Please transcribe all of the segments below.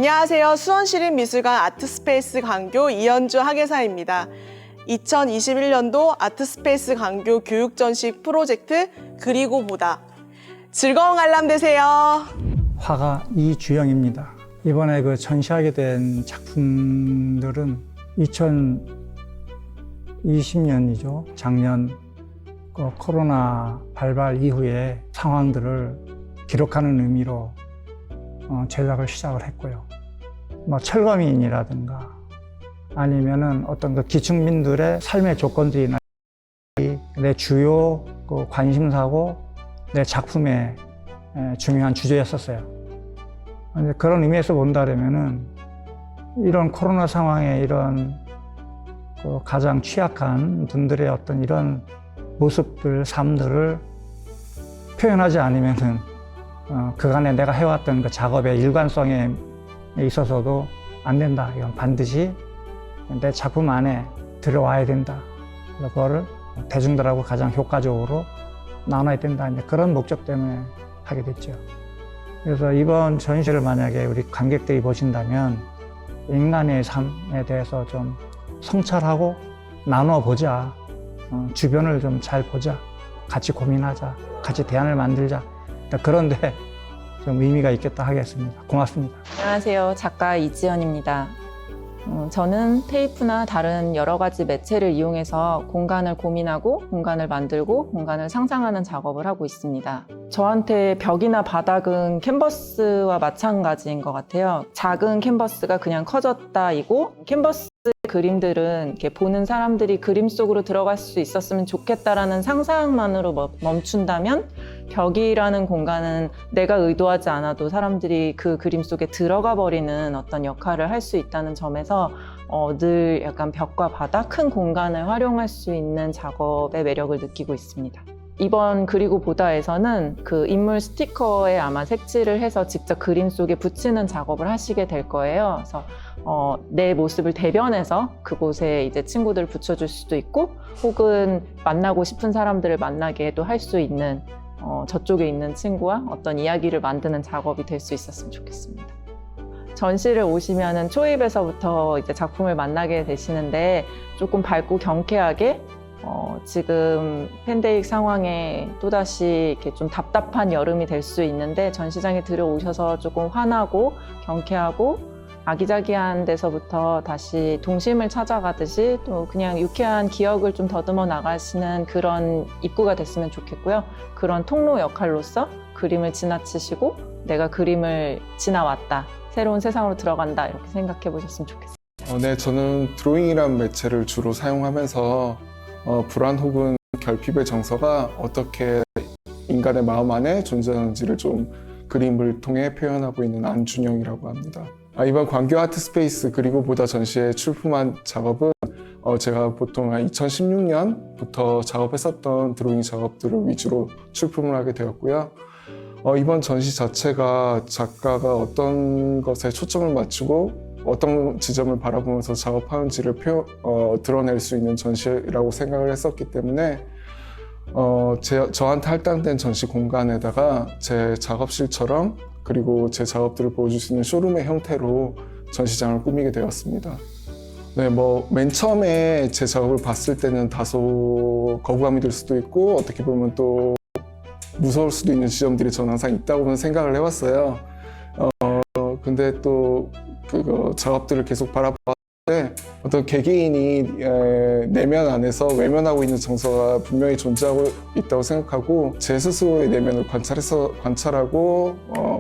안녕하세요. 수원시립미술관 아트스페이스 강교 이현주 학예사입니다. 2021년도 아트스페이스 강교 교육전시 프로젝트 그리고 보다. 즐거운 관람 되세요. 화가 이주영입니다. 이번에 전시하게 된 작품들은 2020년이죠. 작년 코로나 발발 이후의 상황들을 기록하는 의미로 제작을 시작을 했고요. 철거민이라든가 아니면은 어떤 기층민들의 삶의 조건들이나 내 주요 관심사고 내 작품의 중요한 주제였었어요. 그런 의미에서 본다면은 이런 코로나 상황에 이런 가장 취약한 분들의 어떤 이런 모습들, 삶들을 표현하지 않으면은 그간에 내가 해왔던 작업의 일관성에 있어서도 안 된다. 이건 반드시 내 작품 안에 들어와야 된다. 그거를 대중들하고 가장 효과적으로 나눠야 된다. 이제 그런 목적 때문에 하게 됐죠. 그래서 이번 전시를 만약에 우리 관객들이 보신다면 인간의 삶에 대해서 좀 성찰하고 나눠보자. 주변을 좀 잘 보자. 같이 고민하자. 같이 대안을 만들자. 그런데 좀 의미가 있겠다 하겠습니다. 고맙습니다. 안녕하세요. 작가 이지연입니다. 저는 테이프나 다른 여러 가지 매체를 이용해서 공간을 고민하고 공간을 만들고 공간을 상상하는 작업을 하고 있습니다. 저한테 벽이나 바닥은 캔버스와 마찬가지인 것 같아요. 작은 캔버스가 그냥 커졌다이고 캔버스 그림들은 이렇게 보는 사람들이 그림 속으로 들어갈 수 있었으면 좋겠다라는 상상만으로 멈춘다면 벽이라는 공간은 내가 의도하지 않아도 사람들이 그 그림 속에 들어가 버리는 어떤 역할을 할 수 있다는 점에서 늘 약간 벽과 바닥, 큰 공간을 활용할 수 있는 작업의 매력을 느끼고 있습니다. 이번 그리고 보다에서는 그 인물 스티커에 아마 색칠을 해서 직접 그림 속에 붙이는 작업을 하시게 될 거예요. 그래서 내 모습을 대변해서 그곳에 이제 친구들을 붙여줄 수도 있고 혹은 만나고 싶은 사람들을 만나게도 할 수 있는 저쪽에 있는 친구와 어떤 이야기를 만드는 작업이 될 수 있었으면 좋겠습니다. 전시를 오시면은 초입에서부터 이제 작품을 만나게 되시는데 조금 밝고 경쾌하게 지금 팬데믹 상황에 또다시 이렇게 좀 답답한 여름이 될 수 있는데 전시장에 들어오셔서 조금 환하고 경쾌하고 아기자기한 데서부터 다시 동심을 찾아가듯이 또 그냥 유쾌한 기억을 좀 더듬어 나가시는 그런 입구가 됐으면 좋겠고요. 그런 통로 역할로서 그림을 지나치시고 내가 그림을 지나왔다. 새로운 세상으로 들어간다. 이렇게 생각해 보셨으면 좋겠습니다. 네, 저는 드로잉이라는 매체를 주로 사용하면서 불안 혹은 결핍의 정서가 어떻게 인간의 마음 안에 존재하는지를 좀 그림을 통해 표현하고 있는 안준영이라고 합니다. 이번 광교 아트스페이스 그리고 보다 전시에 출품한 작업은 제가 보통 2016년부터 작업했었던 드로잉 작업들을 위주로 출품을 하게 되었고요. 이번 전시 자체가 작가가 어떤 것에 초점을 맞추고 어떤 지점을 바라보면서 작업하는지를 드러낼 수 있는 전시라고 생각을 했었기 때문에 저한테 할당된 전시 공간에다가 제 작업실처럼 그리고 제 작업들을 보여줄 수 있는 쇼룸의 형태로 전시장을 꾸미게 되었습니다. 네, 맨 처음에 제 작업을 봤을 때는 다소 거부감이 들 수도 있고 어떻게 보면 또 무서울 수도 있는 지점들이 저는 항상 있다고 생각을 해왔어요. 근데 또 작업들을 계속 바라봤을 때 어떤 개개인이 내면 안에서 외면하고 있는 정서가 분명히 존재하고 있다고 생각하고 제 스스로의 내면을 관찰하고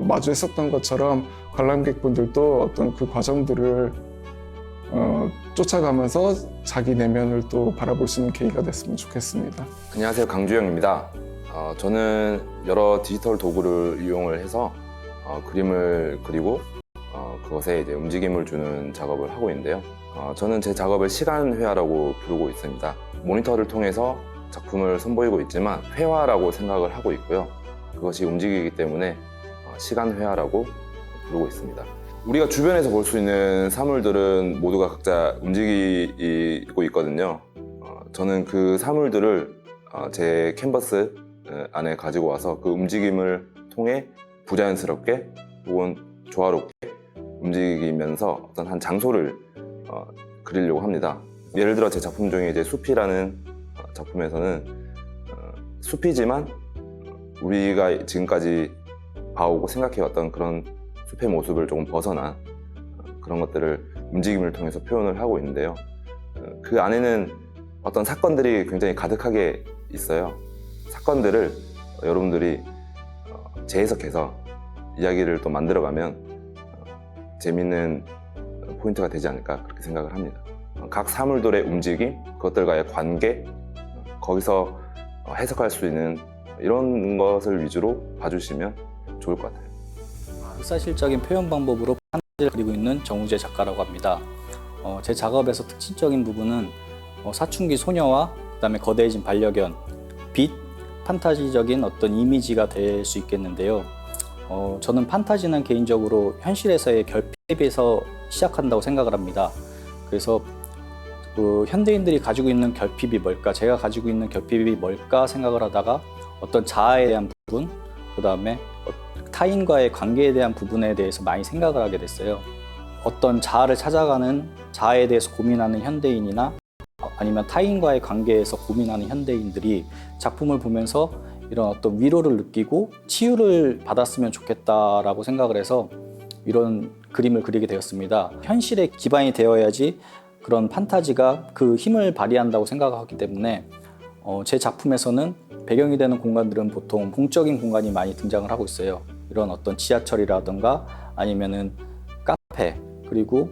마주했었던 것처럼 관람객분들도 어떤 그 과정들을 쫓아가면서 자기 내면을 또 바라볼 수 있는 계기가 됐으면 좋겠습니다. 안녕하세요, 강주영입니다. 저는 여러 디지털 도구를 이용을 해서 그림을 그리고 그것에 이제 움직임을 주는 작업을 하고 있는데요. 저는 제 작업을 시간회화라고 부르고 있습니다. 모니터를 통해서 작품을 선보이고 있지만 회화라고 생각을 하고 있고요. 그것이 움직이기 때문에 시간회화라고 부르고 있습니다. 우리가 주변에서 볼 수 있는 사물들은 모두가 각자 움직이고 있거든요. 저는 그 사물들을 제 캔버스 안에 가지고 와서 그 움직임을 통해 부자연스럽게 혹은 조화롭게 움직이면서 어떤 한 장소를 그리려고 합니다. 예를 들어 제 작품 중에 이제 숲이라는 작품에서는 숲이지만 우리가 지금까지 봐오고 생각해왔던 그런 숲의 모습을 조금 벗어난 그런 것들을 움직임을 통해서 표현을 하고 있는데요. 그 안에는 어떤 사건들이 굉장히 가득하게 있어요. 사건들을 여러분들이 재해석해서 이야기를 또 만들어가면 재밌는 포인트가 되지 않을까 그렇게 생각을 합니다. 각 사물들의 움직임, 그것들과의 관계, 거기서 해석할 수 있는 이런 것을 위주로 봐주시면 좋을 것 같아요. 흑사실적인 표현 방법으로 판타지를 그리고 있는 정우재 작가라고 합니다. 제 작업에서 특징적인 부분은 사춘기 소녀와 그다음에 거대해진 반려견, 빛, 판타지적인 어떤 이미지가 될 수 있겠는데요. 저는 판타지는 개인적으로 현실에서의 결핍에서 시작한다고 생각을 합니다. 그래서 현대인들이 가지고 있는 결핍이 뭘까, 제가 가지고 있는 결핍이 뭘까 생각을 하다가 어떤 자아에 대한 부분, 그 다음에 타인과의 관계에 대한 부분에 대해서 많이 생각을 하게 됐어요. 어떤 자아를 찾아가는, 자아에 대해서 고민하는 현대인이나 아니면 타인과의 관계에서 고민하는 현대인들이 작품을 보면서 이런 어떤 위로를 느끼고 치유를 받았으면 좋겠다라고 생각을 해서 이런 그림을 그리게 되었습니다. 현실에 기반이 되어야지 그런 판타지가 그 힘을 발휘한다고 생각하기 때문에 제 작품에서는 배경이 되는 공간들은 보통 공적인 공간이 많이 등장을 하고 있어요. 이런 어떤 지하철이라든가 아니면은 카페, 그리고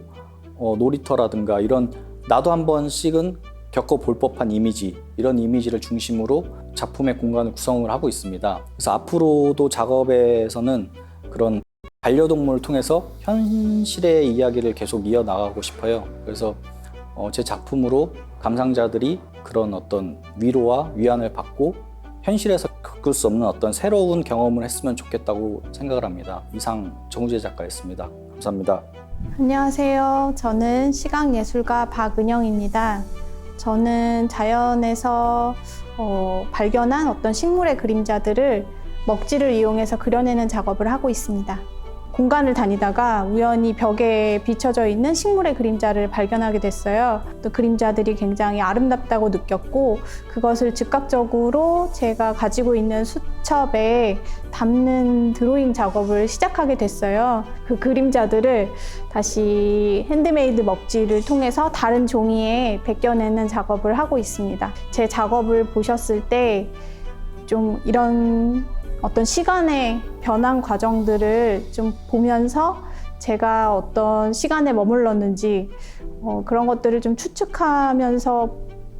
놀이터라든가 이런 나도 한 번씩은 겪어볼 법한 이미지, 이런 이미지를 중심으로 작품의 공간을 구성을 하고 있습니다. 그래서 앞으로도 작업에서는 그런 반려동물을 통해서 현실의 이야기를 계속 이어나가고 싶어요. 그래서 제 작품으로 감상자들이 그런 어떤 위로와 위안을 받고 현실에서 겪을 수 없는 어떤 새로운 경험을 했으면 좋겠다고 생각을 합니다. 이상 정우재 작가였습니다. 감사합니다. 안녕하세요. 저는 시각예술가 박은영입니다. 저는 자연에서 발견한 어떤 식물의 그림자들을 먹지를 이용해서 그려내는 작업을 하고 있습니다. 공간을 다니다가 우연히 벽에 비춰져 있는 식물의 그림자를 발견하게 됐어요. 또 그림자들이 굉장히 아름답다고 느꼈고 그것을 즉각적으로 제가 가지고 있는 수첩에 담는 드로잉 작업을 시작하게 됐어요. 그 그림자들을 다시 핸드메이드 먹지를 통해서 다른 종이에 베껴내는 작업을 하고 있습니다. 제 작업을 보셨을 때 좀 이런 어떤 시간의 변환 과정들을 좀 보면서 제가 어떤 시간에 머물렀는지 그런 것들을 좀 추측하면서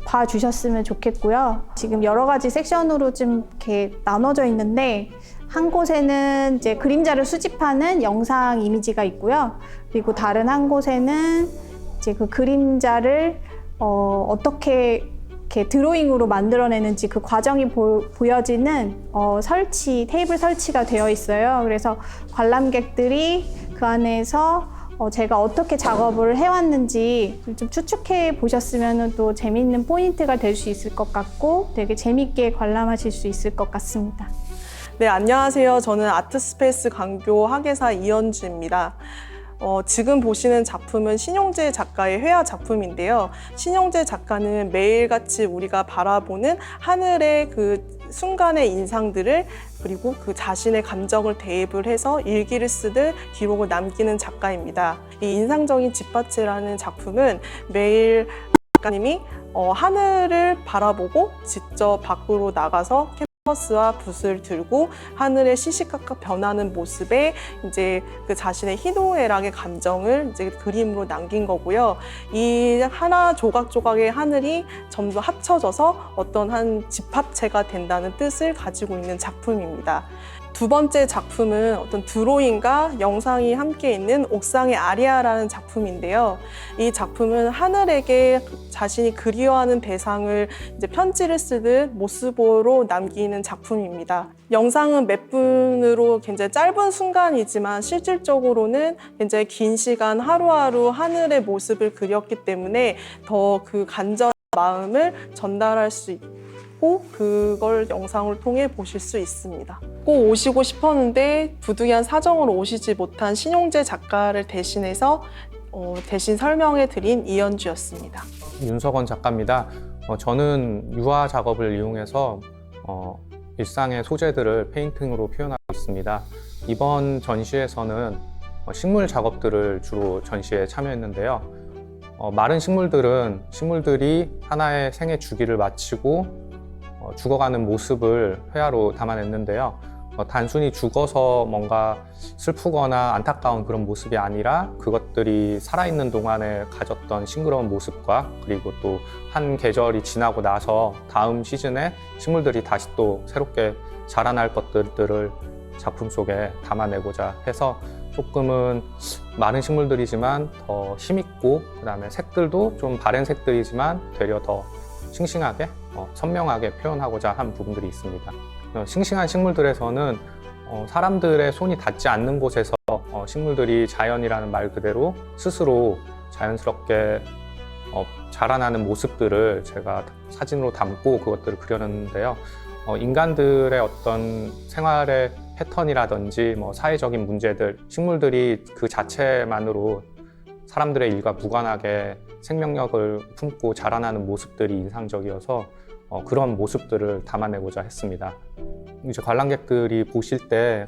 봐주셨으면 좋겠고요. 지금 여러 가지 섹션으로 좀 이렇게 나눠져 있는데 한 곳에는 이제 그림자를 수집하는 영상 이미지가 있고요. 그리고 다른 한 곳에는 이제 그 그림자를 어떻게 이렇게 드로잉으로 만들어내는지 그 과정이 보여지는 테이블 설치가 되어 있어요. 그래서 관람객들이 그 안에서 제가 어떻게 작업을 해왔는지 좀 추측해 보셨으면 또 재미있는 포인트가 될 수 있을 것 같고 되게 재미있게 관람하실 수 있을 것 같습니다. 네, 안녕하세요. 저는 아트스페이스 강교 학예사 이현주입니다. 지금 보시는 작품은 신용재 작가의 회화 작품인데요. 신용재 작가는 매일같이 우리가 바라보는 하늘의 그 순간의 인상들을 그리고 그 자신의 감정을 대입을 해서 일기를 쓰듯 기록을 남기는 작가입니다. 이 인상적인 집밭이라는 작품은 매일 작가님이 하늘을 바라보고 직접 밖으로 나가서 캔버스와 붓을 들고 하늘의 시시각각 변하는 모습에 이제 그 자신의 희노애락의 감정을 이제 그림으로 남긴 거고요. 이 하나 조각조각의 하늘이 전부 합쳐져서 어떤 한 집합체가 된다는 뜻을 가지고 있는 작품입니다. 두 번째 작품은 어떤 드로잉과 영상이 함께 있는 옥상의 아리아라는 작품인데요. 이 작품은 하늘에게 자신이 그리워하는 대상을 이제 편지를 쓰듯 모습으로 남기는 작품입니다. 영상은 몇 분으로 굉장히 짧은 순간이지만 실질적으로는 굉장히 긴 시간 하루하루 하늘의 모습을 그렸기 때문에 더 그 간절한 마음을 전달할 수 있고 그걸 영상을 통해 보실 수 있습니다. 꼭 오시고 싶었는데 부득이한 사정으로 오시지 못한 신용재 작가를 대신해서 대신 설명해 드린 이현주였습니다. 윤석원 작가입니다. 저는 유화 작업을 이용해서 일상의 소재들을 페인팅으로 표현하고 있습니다. 이번 전시에서는 식물 작업들을 주로 전시에 참여했는데요. 마른 식물들이 하나의 생애 주기를 마치고 죽어가는 모습을 회화로 담아냈는데요. 단순히 죽어서 뭔가 슬프거나 안타까운 그런 모습이 아니라 그것들이 살아있는 동안에 가졌던 싱그러운 모습과 그리고 또 한 계절이 지나고 나서 다음 시즌에 식물들이 다시 또 새롭게 자라날 것들을 작품 속에 담아내고자 해서 조금은 마른 식물들이지만 더 힘있고 그다음에 색들도 좀 바랜 색들이지만 되려 더 싱싱하게 선명하게 표현하고자 한 부분들이 있습니다. 싱싱한 식물들에서는 사람들의 손이 닿지 않는 곳에서 식물들이 자연이라는 말 그대로 스스로 자연스럽게 자라나는 모습들을 제가 사진으로 담고 그것들을 그려냈는데요. 인간들의 어떤 생활의 패턴이라든지 사회적인 문제들, 식물들이 그 자체만으로 사람들의 일과 무관하게 생명력을 품고 자라나는 모습들이 인상적이어서 그런 모습들을 담아내고자 했습니다. 이제 관람객들이 보실 때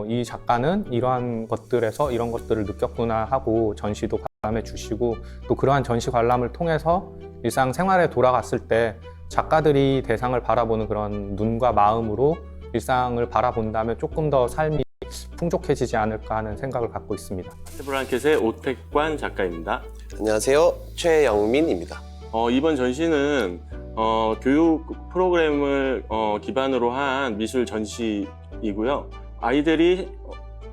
이 작가는 이러한 것들에서 이런 것들을 느꼈구나 하고 전시도 관람해 주시고 또 그러한 전시 관람을 통해서 일상생활에 돌아갔을 때 작가들이 대상을 바라보는 그런 눈과 마음으로 일상을 바라본다면 조금 더 삶이 풍족해지지 않을까 하는 생각을 갖고 있습니다. 아트브랑켓의 오택관 작가입니다. 안녕하세요. 최영민입니다. 이번 전시는 교육 프로그램을 기반으로 한 미술 전시이고요. 아이들이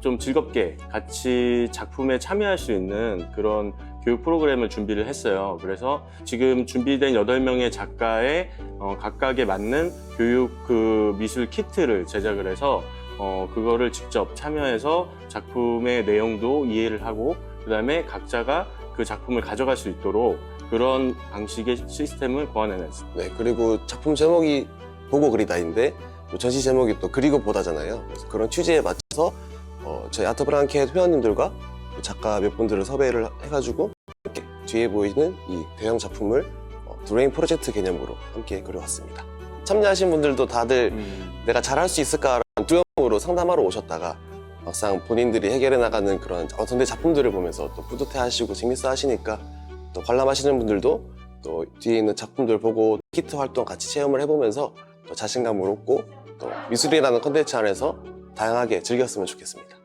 좀 즐겁게 같이 작품에 참여할 수 있는 그런 교육 프로그램을 준비를 했어요. 그래서 지금 준비된 8명의 작가의 각각에 맞는 교육 미술 키트를 제작을 해서 그거를 직접 참여해서 작품의 내용도 이해를 하고 그다음에 각자가 그 작품을 가져갈 수 있도록 그런 방식의 시스템을 고안해냈습니다. 네, 그리고 작품 제목이 보고 그리다인데 또 전시 제목이 또 그리고 보다잖아요. 그래서 그런 취지에 맞춰서 저희 아트브랑켓 회원님들과 작가 몇 분들을 섭외를 해가지고 이렇게 뒤에 보이는 이 대형 작품을 드로잉 프로젝트 개념으로 함께 그려왔습니다. 참여하신 분들도 다들 내가 잘할 수 있을까라는 두려움으로 상담하러 오셨다가 막상 본인들이 해결해 나가는 그런 완성된 작품들을 보면서 또 뿌듯해하시고 재밌어 하시니까 또 관람하시는 분들도 또 뒤에 있는 작품들 보고 키트 활동 같이 체험을 해보면서 또 자신감을 얻고 또 미술이라는 컨텐츠 안에서 다양하게 즐겼으면 좋겠습니다.